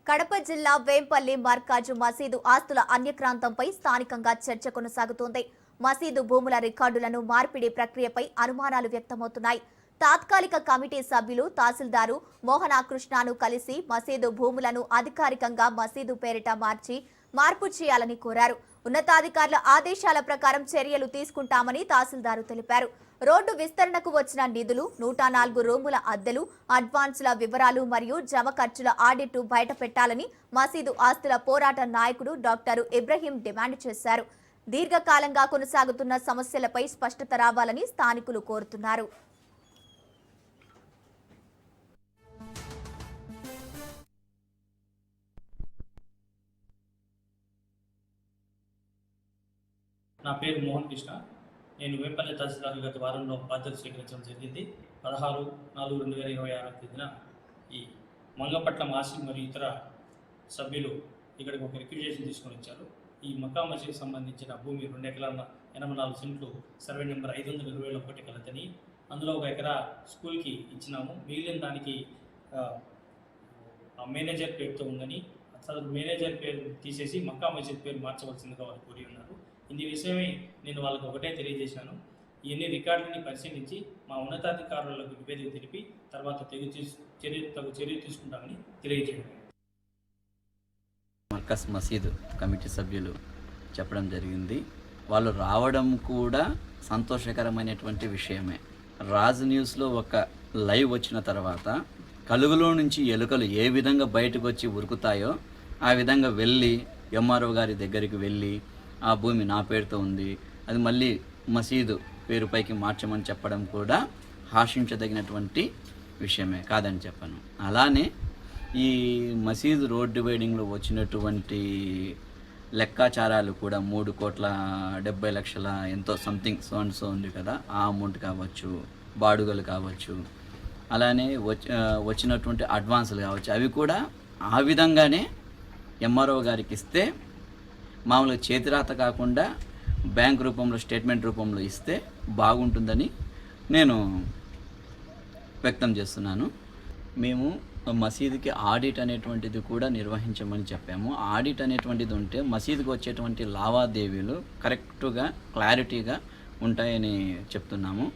కడప జిల్లా వేంపల్లి మర్కాజు మసీదు ఆస్తుల అన్యక్రాంతంపై స్థానికంగా చర్చ కొనసాగుతోంది. మసీదు భూముల రికార్డులను మార్పిడి ప్రక్రియపై అనుమానాలు వ్యక్తమవుతున్నాయి. తాత్కాలిక కమిటీ సభ్యులు తహసీల్దారు మోహనకృష్ణను కలిసి మసీదు భూములను అధికారికంగా మసీదు పేరిట మార్పు చేయాలని కోరారు. ఉన్నతాధికారుల ఆదేశాల ప్రకారం చర్యలు తీసుకుంటామని తహసీల్దారు తెలిపారు. రోడ్డు విస్తరణకు వచ్చిన నిధులు, 104 రూముల అద్దెలు, అడ్వాన్సుల వివరాలు మరియు జమ ఖర్చుల ఆడిట్ బయట పెట్టాలని మసీదు ఆస్తుల పోరాట నాయకుడు డాక్టర్ ఇబ్రహీం డిమాండ్ చేశారు. దీర్ఘకాలంగా కొనసాగుతున్న సమస్యలపై స్పష్టత రావాలని స్థానికులు కోరుతున్నారు. నా పేరు మోహన్ కృష్ణ. నేను వేంపల్లి తహసీల్దార్ గత వారంలో బాధ్యత స్వీకరించడం జరిగింది. 16/4/2026 తేదీన ఈ మంగపట్ల మాసి మరియు ఇతర సభ్యులు ఇక్కడికి ఒక రిక్విజేషన్ తీసుకొని వచ్చారు. ఈ మక్కా మసీదుకి సంబంధించిన భూమి 2 ఎకరాల 84 సెంట్లు సర్వే నెంబర్ 520 కలతని, అందులో 1 ఎకరా స్కూల్కి ఇచ్చినాము. మిగిలిన దానికి మేనేజర్ పేరుతో ఉందని, అసలు మేనేజర్ పేరు తీసేసి మక్కా మసీద్ పేరు మార్చవలసిందిగా వారు కోరి ఉన్నారు. ఇందు విషయమై నేను వాళ్ళకి ఒకటే తెలియజేశాను. ఇవన్నీ రికార్డులని పరిశీలించి మా ఉన్నతాధికారులకు నివేదిక తెలిపి తర్వాత చర్య తీసుకుంటామని తెలియజేయడం. మర్కజ్ మసీదు కమిటీ సభ్యులు చెప్పడం జరిగింది. వాళ్ళు రావడం కూడా సంతోషకరమైనటువంటి విషయమే. రాజ్ న్యూస్లో ఒక లైవ్ వచ్చిన తర్వాత కలుగులో నుంచి ఎలుకలు ఏ విధంగా బయటకు వచ్చి ఉరుకుతాయో ఆ విధంగా వెళ్ళి ఎంఆర్ఓ గారి దగ్గరికి వెళ్ళి ఆ భూమి నా పేరుతో ఉంది, అది మళ్ళీ మసీదు పేరుపైకి మార్చమని చెప్పడం కూడా హర్షించదగినటువంటి విషయమే, కాదని చెప్పను. అలానే ఈ మసీదు రోడ్ డివైడింగ్లో వచ్చినటువంటి లెక్కాచారాలు కూడా 3,70,00,000 ఎంతో సంథింగ్ సో ఉంది కదా, ఆ అమౌంట్ కావచ్చు, బాడుగలు కావచ్చు, అలానే వచ్చినటువంటి అడ్వాన్సులు కావచ్చు, అవి కూడా ఆ విధంగానే ఎంఆర్ఓ గారికి ఇస్తే, మామూలుగా చేతిరాత కాకుండా బ్యాంక్ రూపంలో స్టేట్మెంట్ రూపంలో ఇస్తే బాగుంటుందని నేను వ్యక్తం చేస్తున్నాను. మేము మసీదుకి ఆడిట్ అనేటువంటిది కూడా నిర్వహించమని చెప్పాము. ఆడిట్ అనేటువంటిది ఉంటే మసీదుకి వచ్చేటువంటి లావాదేవీలు కరెక్ట్గా క్లారిటీగా ఉంటాయని చెప్తున్నాము.